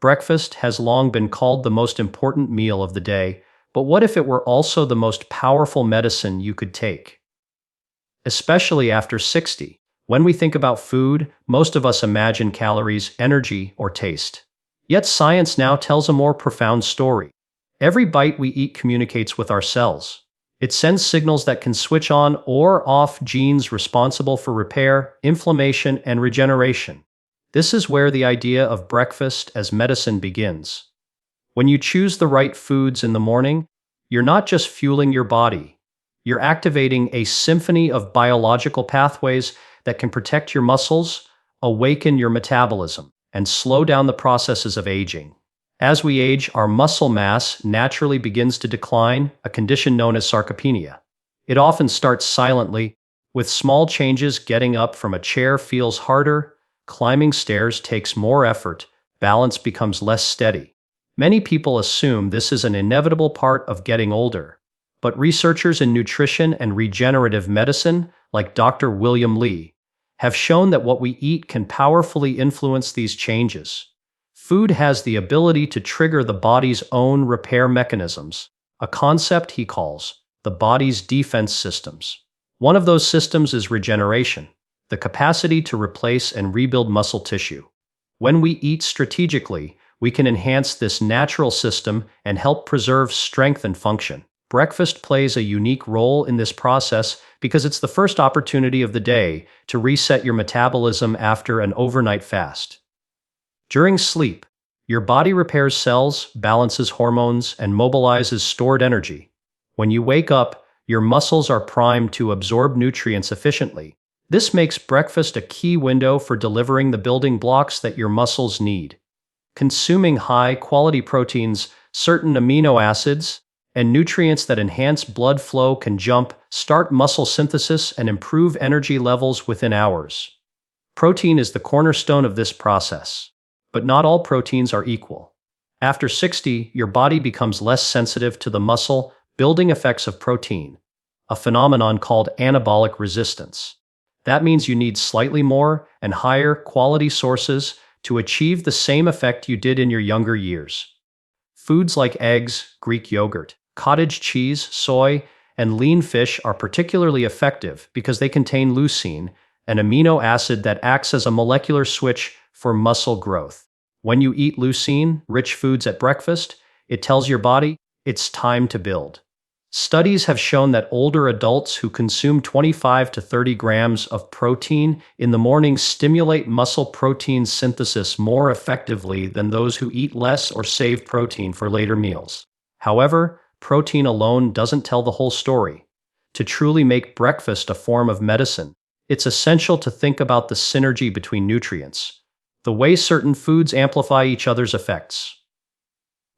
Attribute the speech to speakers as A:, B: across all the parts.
A: Breakfast has long been called the most important meal of the day, but what if it were also the most powerful medicine you could take? Especially after 60. When we think about food, most of us imagine calories, energy, or taste. Yet science now tells a more profound story. Every bite we eat communicates with our cells. It sends signals that can switch on or off genes responsible for repair, inflammation, and regeneration. This is where the idea of breakfast as medicine begins. When you choose the right foods in the morning, you're not just fueling your body. You're activating a symphony of biological pathways that can protect your muscles, awaken your metabolism, and slow down the processes of aging. As we age, our muscle mass naturally begins to decline, a condition known as sarcopenia. It often starts silently, with small changes. Getting up from a chair feels harder, climbing stairs takes more effort, balance becomes less steady. Many people assume this is an inevitable part of getting older, but researchers in nutrition and regenerative medicine, like Dr. William Li, have shown that what we eat can powerfully influence these changes. Food has the ability to trigger the body's own repair mechanisms, a concept he calls the body's defense systems. One of those systems is regeneration, the capacity to replace and rebuild muscle tissue. When we eat strategically, we can enhance this natural system and help preserve strength and function. Breakfast plays a unique role in this process because it's the first opportunity of the day to reset your metabolism after an overnight fast. During sleep, your body repairs cells, balances hormones, and mobilizes stored energy. When you wake up, your muscles are primed to absorb nutrients efficiently. This makes breakfast a key window for delivering the building blocks that your muscles need. Consuming high-quality proteins, certain amino acids, and nutrients that enhance blood flow can start muscle synthesis and improve energy levels within hours. Protein is the cornerstone of this process. But not all proteins are equal. After 60, your body becomes less sensitive to the muscle-building effects of protein, a phenomenon called anabolic resistance. That means you need slightly more and higher quality sources to achieve the same effect you did in your younger years. Foods like eggs, Greek yogurt, cottage cheese, soy, and lean fish are particularly effective because they contain leucine, an amino acid that acts as a molecular switch for muscle growth. When you eat leucine-rich foods at breakfast, it tells your body it's time to build. Studies have shown that older adults who consume 25 to 30 grams of protein in the morning stimulate muscle protein synthesis more effectively than those who eat less or save protein for later meals. However, protein alone doesn't tell the whole story. To truly make breakfast a form of medicine, it's essential to think about the synergy between nutrients, the way certain foods amplify each other's effects.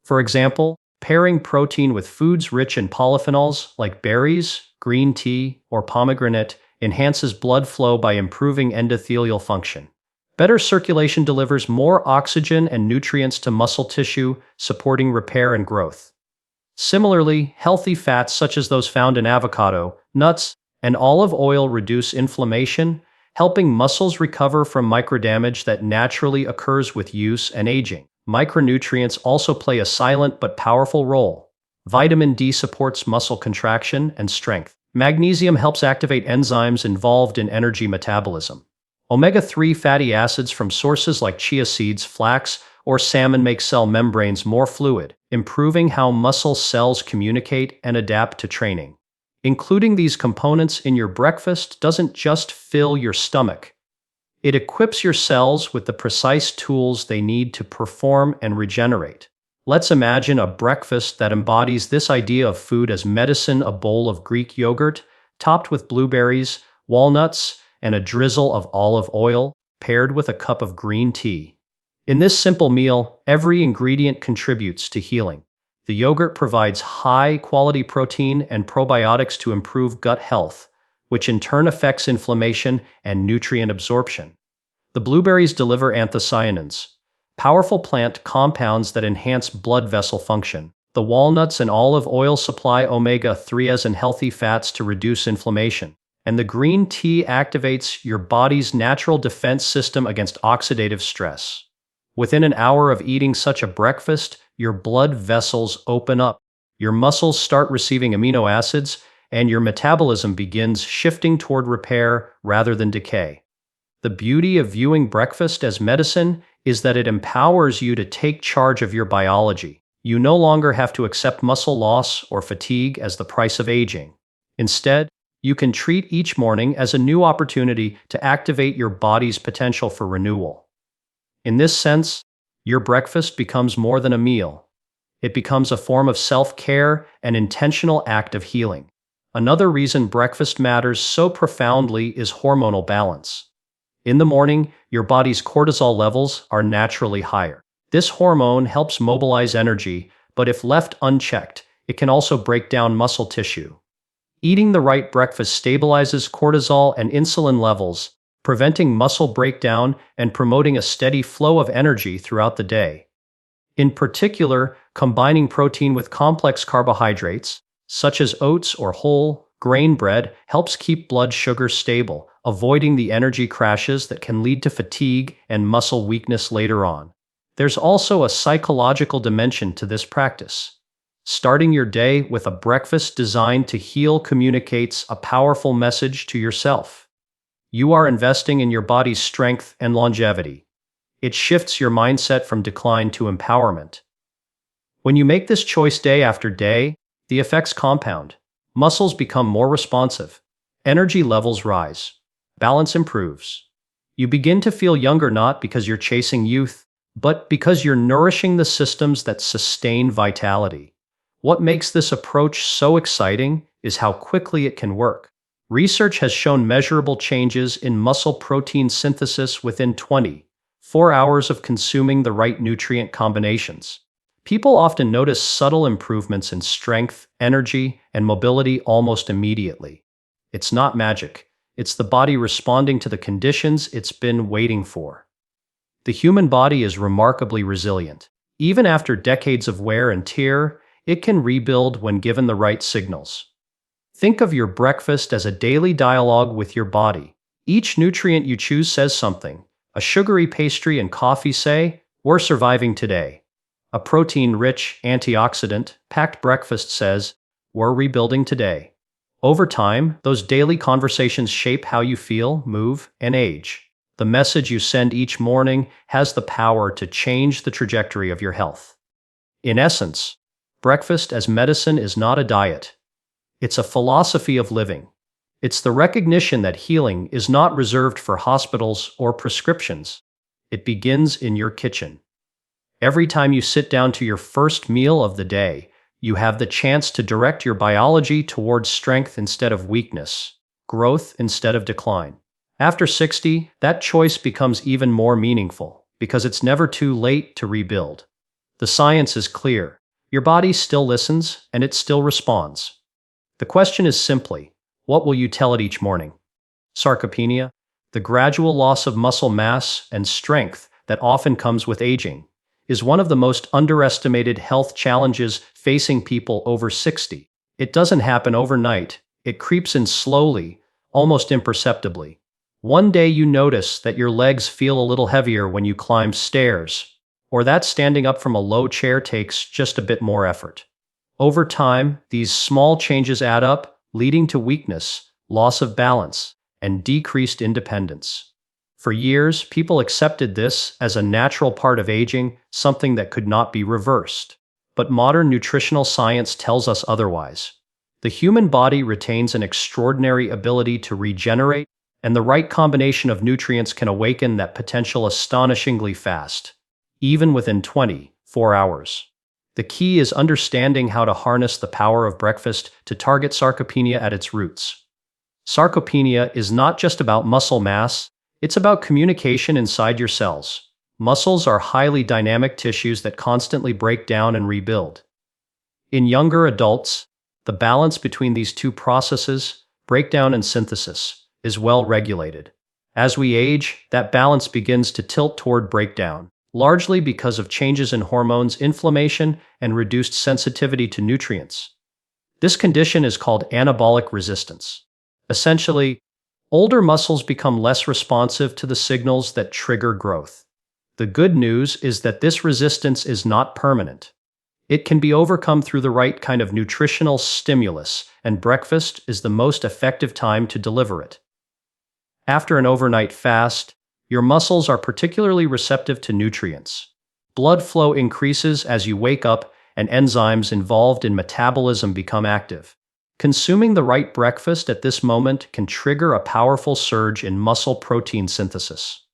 A: For example, pairing protein with foods rich in polyphenols like berries, green tea, or pomegranate enhances blood flow by improving endothelial function. Better circulation delivers more oxygen and nutrients to muscle tissue, supporting repair and growth. Similarly, healthy fats such as those found in avocado, nuts, and olive oil reduce inflammation, helping muscles recover from microdamage that naturally occurs with use and aging. Micronutrients also play a silent but powerful role. Vitamin D supports muscle contraction and strength. Magnesium helps activate enzymes involved in energy metabolism. Omega-3 fatty acids from sources like chia seeds, flax, or salmon make cell membranes more fluid, improving how muscle cells communicate and adapt to training. Including these components in your breakfast doesn't just fill your stomach. It equips your cells with the precise tools they need to perform and regenerate. Let's imagine a breakfast that embodies this idea of food as medicine: a bowl of Greek yogurt, topped with blueberries, walnuts, and a drizzle of olive oil, paired with a cup of green tea. In this simple meal, every ingredient contributes to healing. The yogurt provides high-quality protein and probiotics to improve gut health, which in turn affects inflammation and nutrient absorption. The blueberries deliver anthocyanins, powerful plant compounds that enhance blood vessel function. The walnuts and olive oil supply omega-3s and healthy fats to reduce inflammation. And the green tea activates your body's natural defense system against oxidative stress. Within an hour of eating such a breakfast, your blood vessels open up, your muscles start receiving amino acids, and your metabolism begins shifting toward repair rather than decay. The beauty of viewing breakfast as medicine is that it empowers you to take charge of your biology. You no longer have to accept muscle loss or fatigue as the price of aging. Instead, you can treat each morning as a new opportunity to activate your body's potential for renewal. In this sense, your breakfast becomes more than a meal. It becomes a form of self-care, an intentional act of healing. Another reason breakfast matters so profoundly is hormonal balance. In the morning, your body's cortisol levels are naturally higher. This hormone helps mobilize energy, but if left unchecked, it can also break down muscle tissue. Eating the right breakfast stabilizes cortisol and insulin levels, preventing muscle breakdown and promoting a steady flow of energy throughout the day. In particular, combining protein with complex carbohydrates, such as oats or whole grain bread, helps keep blood sugar stable, avoiding the energy crashes that can lead to fatigue and muscle weakness later on. There's also a psychological dimension to this practice. Starting your day with a breakfast designed to heal communicates a powerful message to yourself. You are investing in your body's strength and longevity. It shifts your mindset from decline to empowerment. When you make this choice day after day, the effects compound. Muscles become more responsive. Energy levels rise. Balance improves. You begin to feel younger not because you're chasing youth, but because you're nourishing the systems that sustain vitality. What makes this approach so exciting is how quickly it can work. Research has shown measurable changes in muscle protein synthesis within 24 hours of consuming the right nutrient combinations. People often notice subtle improvements in strength, energy, and mobility almost immediately. It's not magic. It's the body responding to the conditions it's been waiting for. The human body is remarkably resilient. Even after decades of wear and tear, it can rebuild when given the right signals. Think of your breakfast as a daily dialogue with your body. Each nutrient you choose says something. A sugary pastry and coffee say, "We're surviving today." A protein-rich, antioxidant-packed breakfast says, "We're rebuilding today." Over time, those daily conversations shape how you feel, move, and age. The message you send each morning has the power to change the trajectory of your health. In essence, breakfast as medicine is not a diet. It's a philosophy of living. It's the recognition that healing is not reserved for hospitals or prescriptions. It begins in your kitchen. Every time you sit down to your first meal of the day, you have the chance to direct your biology towards strength instead of weakness, growth instead of decline. After 60, that choice becomes even more meaningful because it's never too late to rebuild. The science is clear. Your body still listens and it still responds. The question is simply, what will you tell it each morning? Sarcopenia, the gradual loss of muscle mass and strength that often comes with aging, is one of the most underestimated health challenges facing people over 60. It doesn't happen overnight. It creeps in slowly, almost imperceptibly. One day you notice that your legs feel a little heavier when you climb stairs, or that standing up from a low chair takes just a bit more effort. Over time, these small changes add up, leading to weakness, loss of balance, and decreased independence. For years, people accepted this as a natural part of aging, something that could not be reversed. But modern nutritional science tells us otherwise. The human body retains an extraordinary ability to regenerate, and the right combination of nutrients can awaken that potential astonishingly fast, even within 24 hours. The key is understanding how to harness the power of breakfast to target sarcopenia at its roots. Sarcopenia is not just about muscle mass, it's about communication inside your cells. Muscles are highly dynamic tissues that constantly break down and rebuild. In younger adults, the balance between these two processes, breakdown and synthesis, is well regulated. As we age, that balance begins to tilt toward breakdown, largely because of changes in hormones, inflammation, and reduced sensitivity to nutrients. This condition is called anabolic resistance. Essentially, older muscles become less responsive to the signals that trigger growth. The good news is that this resistance is not permanent. It can be overcome through the right kind of nutritional stimulus, and breakfast is the most effective time to deliver it. After an overnight fast, your muscles are particularly receptive to nutrients. Blood flow increases as you wake up, and enzymes involved in metabolism become active. Consuming the right breakfast at this moment can trigger a powerful surge in muscle protein synthesis.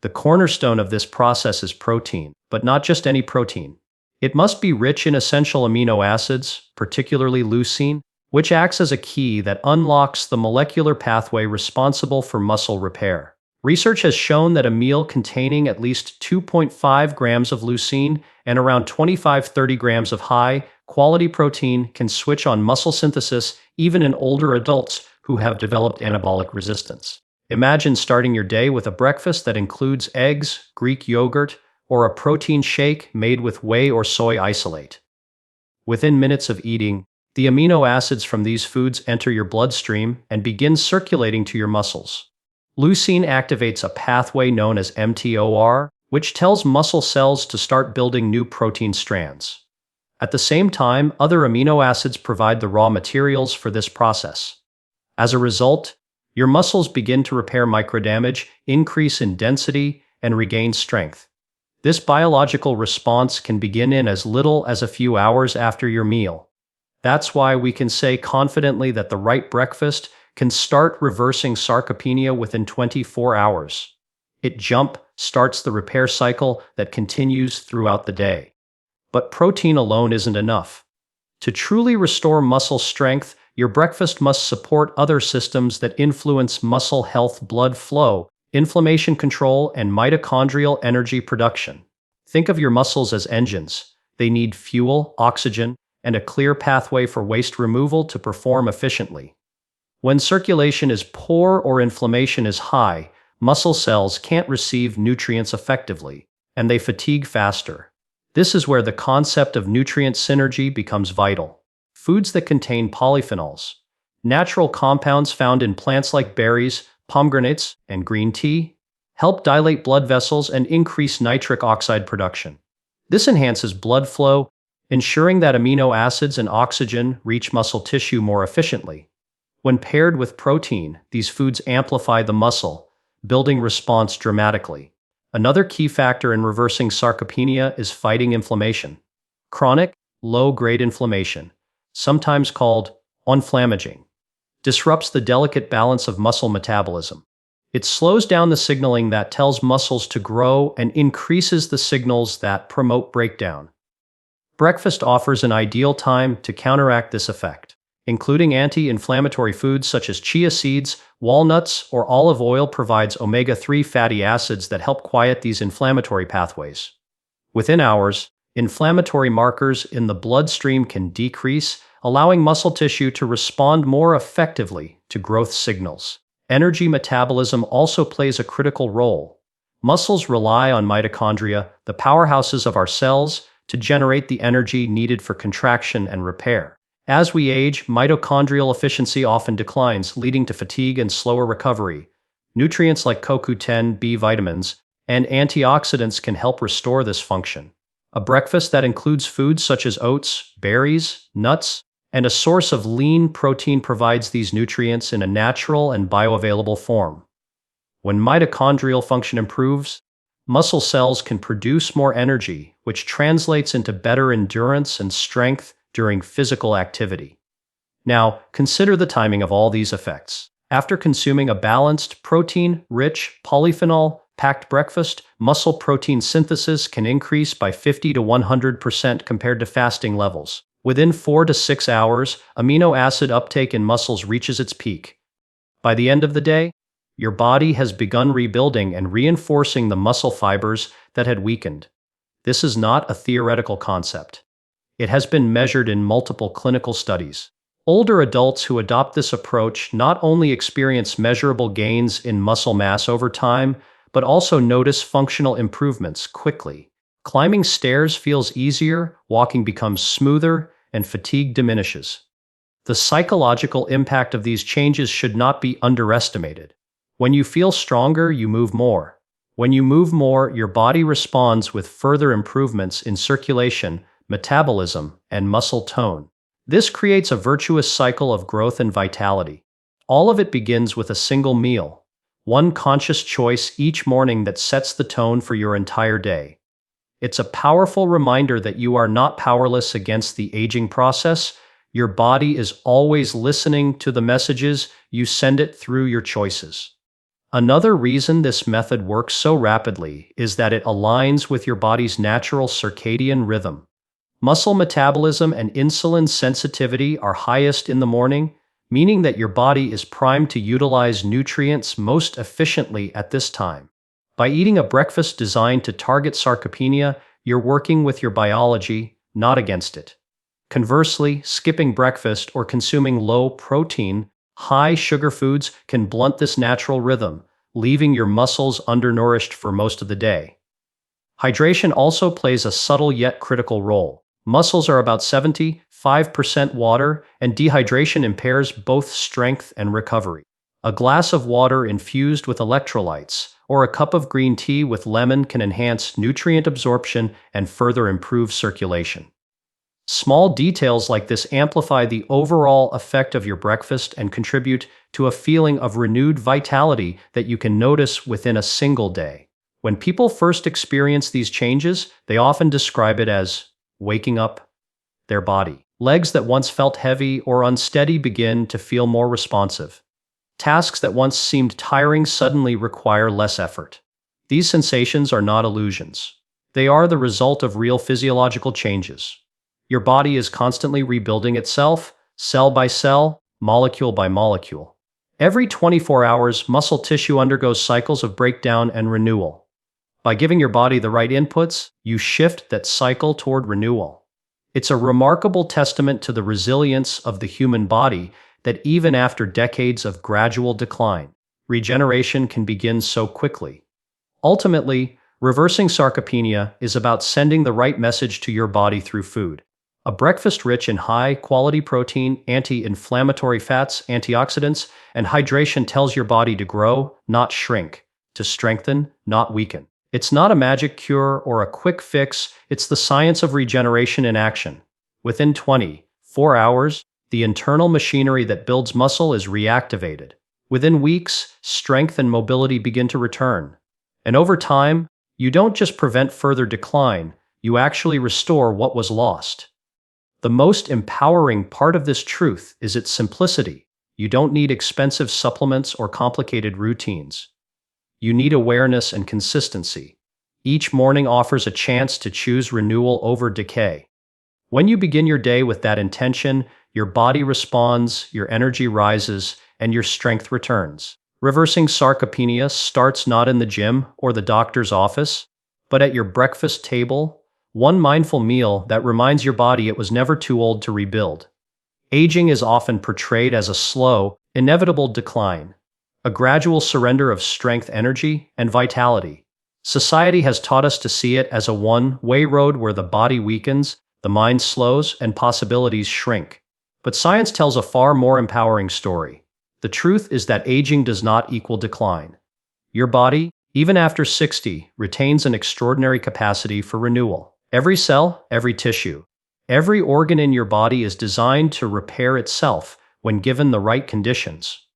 A: The cornerstone of this process is protein, but not just any protein. It must be rich in essential amino acids, particularly leucine, which acts as a key that unlocks the molecular pathway responsible for muscle repair. Research has shown that a meal containing at least 2.5 grams of leucine and around 25-30 grams of high-quality protein can switch on muscle synthesis even in older adults who have developed anabolic resistance. Imagine starting your day with a breakfast that includes eggs, Greek yogurt, or a protein shake made with whey or soy isolate. Within minutes of eating, the amino acids from these foods enter your bloodstream and begin circulating to your muscles. Leucine activates a pathway known as mTOR, which tells muscle cells to start building new protein strands. At the same time, other amino acids provide the raw materials for this process. As a result, your muscles begin to repair microdamage, increase in density, and regain strength. This biological response can begin in as little as a few hours after your meal. That's why we can say confidently that the right breakfast can start reversing sarcopenia within 24 hours. It starts the repair cycle that continues throughout the day. But protein alone isn't enough. To truly restore muscle strength, your breakfast must support other systems that influence muscle health: blood flow, inflammation control, and mitochondrial energy production. Think of your muscles as engines. They need fuel, oxygen, and a clear pathway for waste removal to perform efficiently. When circulation is poor or inflammation is high, muscle cells can't receive nutrients effectively, and they fatigue faster. This is where the concept of nutrient synergy becomes vital. Foods that contain polyphenols, natural compounds found in plants like berries, pomegranates, and green tea, help dilate blood vessels and increase nitric oxide production. This enhances blood flow, ensuring that amino acids and oxygen reach muscle tissue more efficiently. When paired with protein, these foods amplify the muscle building response dramatically. Another key factor in reversing sarcopenia is fighting inflammation. Chronic, low-grade inflammation, sometimes called inflammaging, disrupts the delicate balance of muscle metabolism. It slows down the signaling that tells muscles to grow and increases the signals that promote breakdown. Breakfast offers an ideal time to counteract this effect. Including anti-inflammatory foods such as chia seeds, walnuts, or olive oil provides omega-3 fatty acids that help quiet these inflammatory pathways. Within hours, inflammatory markers in the bloodstream can decrease, allowing muscle tissue to respond more effectively to growth signals. Energy metabolism also plays a critical role. Muscles rely on mitochondria, the powerhouses of our cells, to generate the energy needed for contraction and repair. As we age, mitochondrial efficiency often declines, leading to fatigue and slower recovery. Nutrients like CoQ10, B vitamins, and antioxidants can help restore this function. A breakfast that includes foods such as oats, berries, nuts, and a source of lean protein provides these nutrients in a natural and bioavailable form. When mitochondrial function improves, muscle cells can produce more energy, which translates into better endurance and strength during physical activity. Now, consider the timing of all these effects. After consuming a balanced, protein-rich, polyphenol-packed breakfast, muscle protein synthesis can increase by 50 to 100% compared to fasting levels. Within 4 to 6 hours, amino acid uptake in muscles reaches its peak. By the end of the day, your body has begun rebuilding and reinforcing the muscle fibers that had weakened. This is not a theoretical concept. It has been measured in multiple clinical studies. Older adults who adopt this approach not only experience measurable gains in muscle mass over time, but also notice functional improvements quickly. Climbing stairs feels easier, walking becomes smoother, and fatigue diminishes. The psychological impact of these changes should not be underestimated. When you feel stronger, you move more. When you move more, your body responds with further improvements in circulation, metabolism, and muscle tone. This creates a virtuous cycle of growth and vitality. All of it begins with a single meal, one conscious choice each morning that sets the tone for your entire day. It's a powerful reminder that you are not powerless against the aging process. Your body is always listening to the messages you send it through your choices. Another reason this method works so rapidly is that it aligns with your body's natural circadian rhythm. Muscle metabolism and insulin sensitivity are highest in the morning, meaning that your body is primed to utilize nutrients most efficiently at this time. By eating a breakfast designed to target sarcopenia, you're working with your biology, not against it. Conversely, skipping breakfast or consuming low-protein, high-sugar foods can blunt this natural rhythm, leaving your muscles undernourished for most of the day. Hydration also plays a subtle yet critical role. Muscles are about 75% water, and dehydration impairs both strength and recovery. A glass of water infused with electrolytes, or a cup of green tea with lemon can enhance nutrient absorption and further improve circulation. Small details like this amplify the overall effect of your breakfast and contribute to a feeling of renewed vitality that you can notice within a single day. When people first experience these changes, they often describe it as waking up their body. Legs that once felt heavy or unsteady begin to feel more responsive. Tasks that once seemed tiring suddenly require less effort. These sensations are not illusions. They are the result of real physiological changes. Your body is constantly rebuilding itself, cell by cell, molecule by molecule. Every 24 hours, muscle tissue undergoes cycles of breakdown and renewal. By giving your body the right inputs, you shift that cycle toward renewal. It's a remarkable testament to the resilience of the human body that even after decades of gradual decline, regeneration can begin so quickly. Ultimately, reversing sarcopenia is about sending the right message to your body through food. A breakfast rich in high-quality protein, anti-inflammatory fats, antioxidants, and hydration tells your body to grow, not shrink, to strengthen, not weaken. It's not a magic cure or a quick fix, it's the science of regeneration in action. Within 24 hours, the internal machinery that builds muscle is reactivated. Within weeks, strength and mobility begin to return. And over time, you don't just prevent further decline, you actually restore what was lost. The most empowering part of this truth is its simplicity. You don't need expensive supplements or complicated routines. You need awareness and consistency. Each morning offers a chance to choose renewal over decay. When you begin your day with that intention, your body responds, your energy rises, and your strength returns. Reversing sarcopenia starts not in the gym or the doctor's office, but at your breakfast table, one mindful meal that reminds your body it was never too old to rebuild. Aging is often portrayed as a slow, inevitable decline, a gradual surrender of strength, energy, and vitality. Society has taught us to see it as a one-way road where the body weakens, the mind slows, and possibilities shrink. But science tells a far more empowering story. The truth is that aging does not equal decline. Your body, even after 60, retains an extraordinary capacity for renewal. Every cell, every tissue, every organ in your body is designed to repair itself when given the right conditions.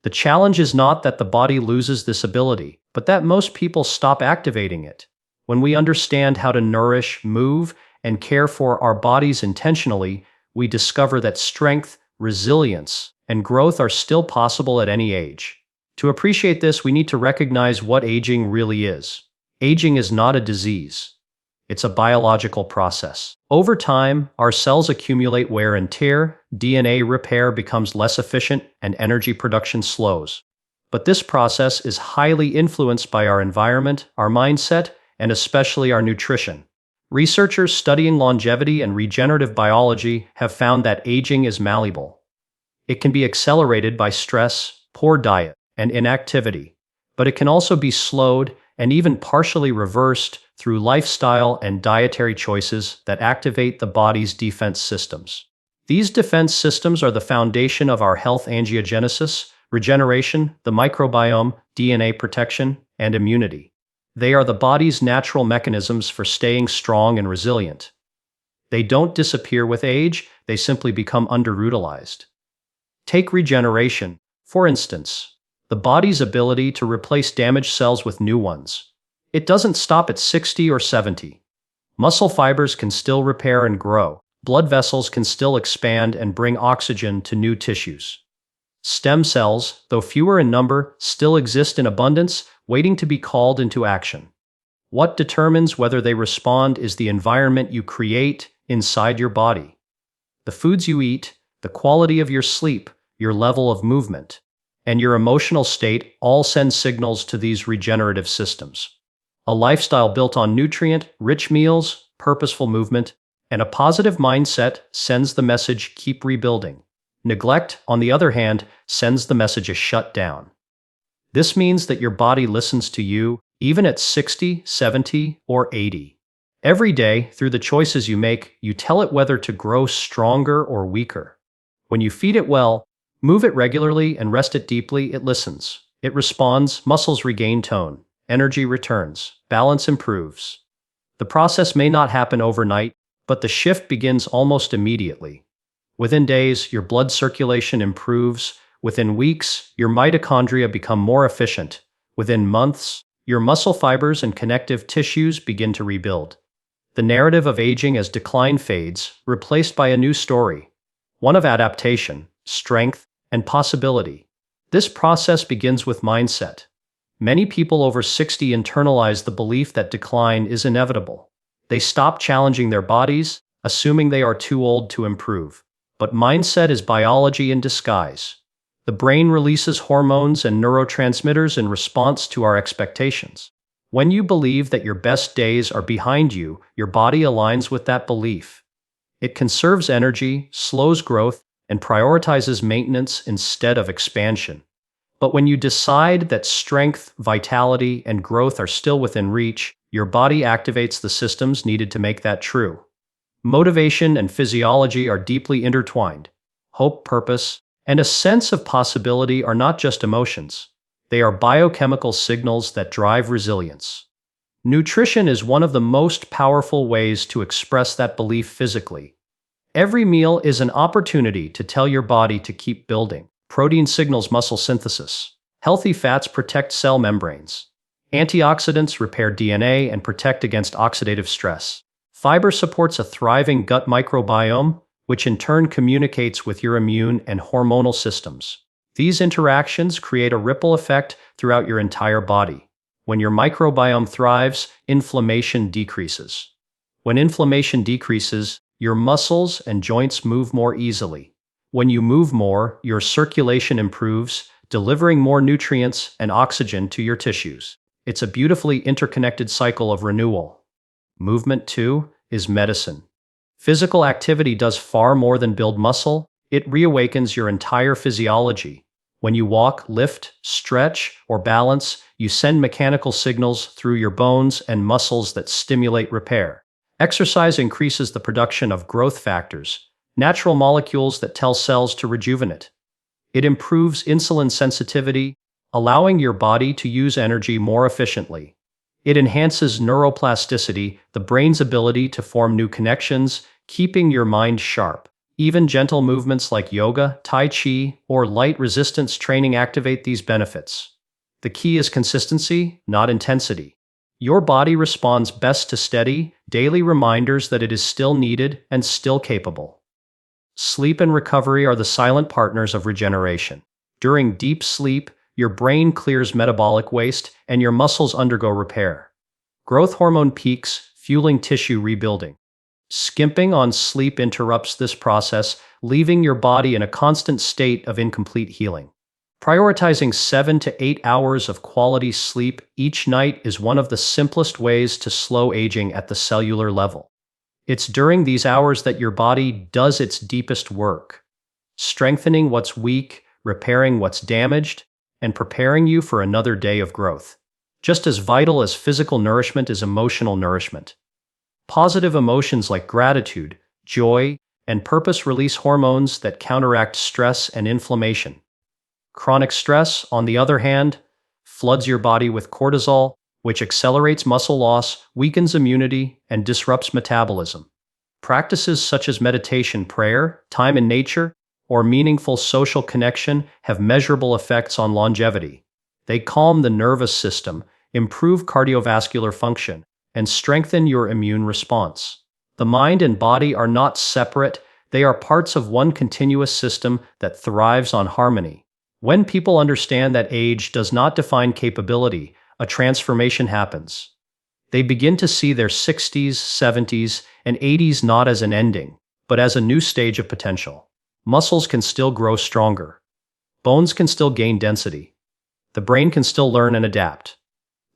A: The challenge is not that the body loses this ability, but that most people stop activating it. When we understand how to nourish, move, and care for our bodies intentionally, we discover that strength, resilience, and growth are still possible at any age. To appreciate this, we need to recognize what aging really is. Aging is not a disease. It's a biological process. Over time, our cells accumulate wear and tear, DNA repair becomes less efficient, and energy production slows. But this process is highly influenced by our environment, our mindset, and especially our nutrition. Researchers studying longevity and regenerative biology have found that aging is malleable. It can be accelerated by stress, poor diet, and inactivity, but it can also be slowed and even partially reversed through lifestyle and dietary choices that activate the body's defense systems. These defense systems are the foundation of our health: angiogenesis, regeneration, the microbiome, DNA protection, and immunity. They are the body's natural mechanisms for staying strong and resilient. They don't disappear with age, they simply become underutilized. Take regeneration, for instance, the body's ability to replace damaged cells with new ones. It doesn't stop at 60 or 70. Muscle fibers can still repair and grow. Blood vessels can still expand and bring oxygen to new tissues. Stem cells, though fewer in number, still exist in abundance, waiting to be called into action. What determines whether they respond is the environment you create inside your body. The foods you eat, the quality of your sleep, your level of movement, and your emotional state all send signals to these regenerative systems. A lifestyle built on nutrient-rich meals, purposeful movement, and a positive mindset sends the message, keep rebuilding. Neglect, on the other hand, sends the message, shut down. This means that your body listens to you, even at 60, 70, or 80. Every day, through the choices you make, you tell it whether to grow stronger or weaker. When you feed it well, move it regularly, and rest it deeply, it listens. It responds, muscles regain tone, energy returns, balance improves. The process may not happen overnight, but the shift begins almost immediately. Within days, your blood circulation improves. Within weeks, your mitochondria become more efficient. Within months, your muscle fibers and connective tissues begin to rebuild. The narrative of aging as decline fades, replaced by a new story, one of adaptation, strength, and possibility. This process begins with mindset. Many people over 60 internalize the belief that decline is inevitable. They stop challenging their bodies, assuming they are too old to improve. But mindset is biology in disguise. The brain releases hormones and neurotransmitters in response to our expectations. When you believe that your best days are behind you, your body aligns with that belief. It conserves energy, slows growth, and prioritizes maintenance instead of expansion. But when you decide that strength, vitality, and growth are still within reach, your body activates the systems needed to make that true. Motivation and physiology are deeply intertwined. Hope, purpose, and a sense of possibility are not just emotions. They are biochemical signals that drive resilience. Nutrition is one of the most powerful ways to express that belief physically. Every meal is an opportunity to tell your body to keep building. Protein signals muscle synthesis. Healthy fats protect cell membranes. Antioxidants repair DNA and protect against oxidative stress. Fiber supports a thriving gut microbiome, which in turn communicates with your immune and hormonal systems. These interactions create a ripple effect throughout your entire body. When your microbiome thrives, inflammation decreases. When inflammation decreases, your muscles and joints move more easily. When you move more, your circulation improves, delivering more nutrients and oxygen to your tissues. It's a beautifully interconnected cycle of renewal. Movement, too, is medicine. Physical activity does far more than build muscle, it reawakens your entire physiology. When you walk, lift, stretch, or balance, you send mechanical signals through your bones and muscles that stimulate repair. Exercise increases the production of growth factors, natural molecules that tell cells to rejuvenate. It improves insulin sensitivity, allowing your body to use energy more efficiently. It enhances neuroplasticity, the brain's ability to form new connections, keeping your mind sharp. Even gentle movements like yoga, tai chi, or light resistance training activate these benefits. The key is consistency, not intensity. Your body responds best to steady, daily reminders that it is still needed and still capable. Sleep and recovery are the silent partners of regeneration. During deep sleep, your brain clears metabolic waste and your muscles undergo repair. Growth hormone peaks, fueling tissue rebuilding. Skimping on sleep interrupts this process, leaving your body in a constant state of incomplete healing. Prioritizing 7 to 8 hours of quality sleep each night is one of the simplest ways to slow aging at the cellular level. It's during these hours that your body does its deepest work, strengthening what's weak, repairing what's damaged, and preparing you for another day of growth. Just as vital as physical nourishment is emotional nourishment. Positive emotions like gratitude, joy, and purpose release hormones that counteract stress and inflammation. Chronic stress, on the other hand, floods your body with cortisol, which accelerates muscle loss, weakens immunity, and disrupts metabolism. Practices such as meditation, prayer, time in nature, or meaningful social connection have measurable effects on longevity. They calm the nervous system, improve cardiovascular function, and strengthen your immune response. The mind and body are not separate, they are parts of one continuous system that thrives on harmony. When people understand that age does not define capability, a transformation happens. They begin to see their 60s, 70s, and 80s not as an ending, but as a new stage of potential. Muscles can still grow stronger. Bones can still gain density. The brain can still learn and adapt.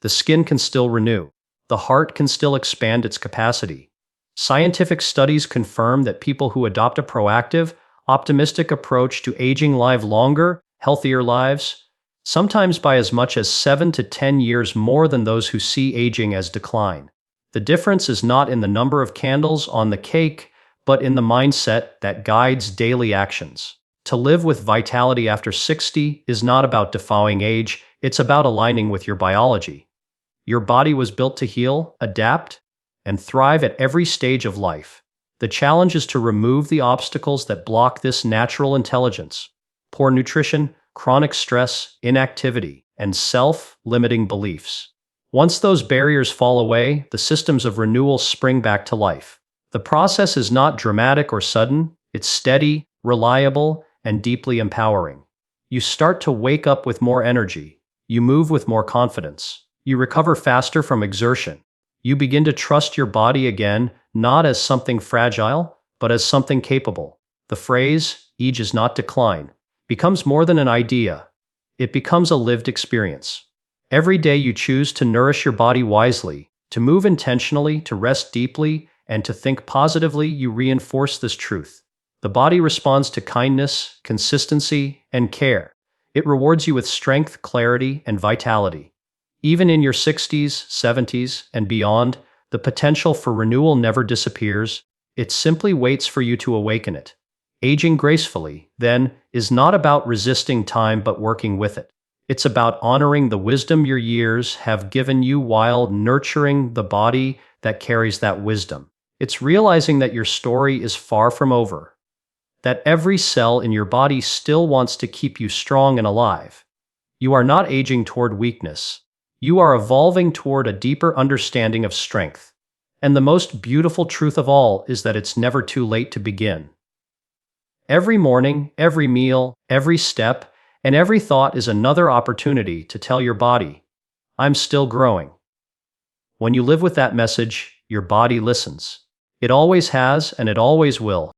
A: The skin can still renew. The heart can still expand its capacity. Scientific studies confirm that people who adopt a proactive, optimistic approach to aging live longer, healthier lives, sometimes by as much as 7 to 10 years more than those who see aging as decline. The difference is not in the number of candles on the cake, but in the mindset that guides daily actions. To live with vitality after 60 is not about defying age, it's about aligning with your biology. Your body was built to heal, adapt, and thrive at every stage of life. The challenge is to remove the obstacles that block this natural intelligence. Poor nutrition, chronic stress, inactivity, and self-limiting beliefs. Once those barriers fall away, the systems of renewal spring back to life. The process is not dramatic or sudden, it's steady, reliable, and deeply empowering. You start to wake up with more energy. You move with more confidence. You recover faster from exertion. You begin to trust your body again, not as something fragile, but as something capable. The phrase, age is not decline, becomes more than an idea. It becomes a lived experience. Every day you choose to nourish your body wisely, to move intentionally, to rest deeply, and to think positively, you reinforce this truth. The body responds to kindness, consistency, and care. It rewards you with strength, clarity, and vitality. Even in your 60s, 70s, and beyond, the potential for renewal never disappears. It simply waits for you to awaken it. Aging gracefully, then, is not about resisting time but working with it. It's about honoring the wisdom your years have given you while nurturing the body that carries that wisdom. It's realizing that your story is far from over, that every cell in your body still wants to keep you strong and alive. You are not aging toward weakness. You are evolving toward a deeper understanding of strength. And the most beautiful truth of all is that it's never too late to begin. Every morning, every meal, every step, and every thought is another opportunity to tell your body, I'm still growing. When you live with that message, your body listens. It always has and it always will.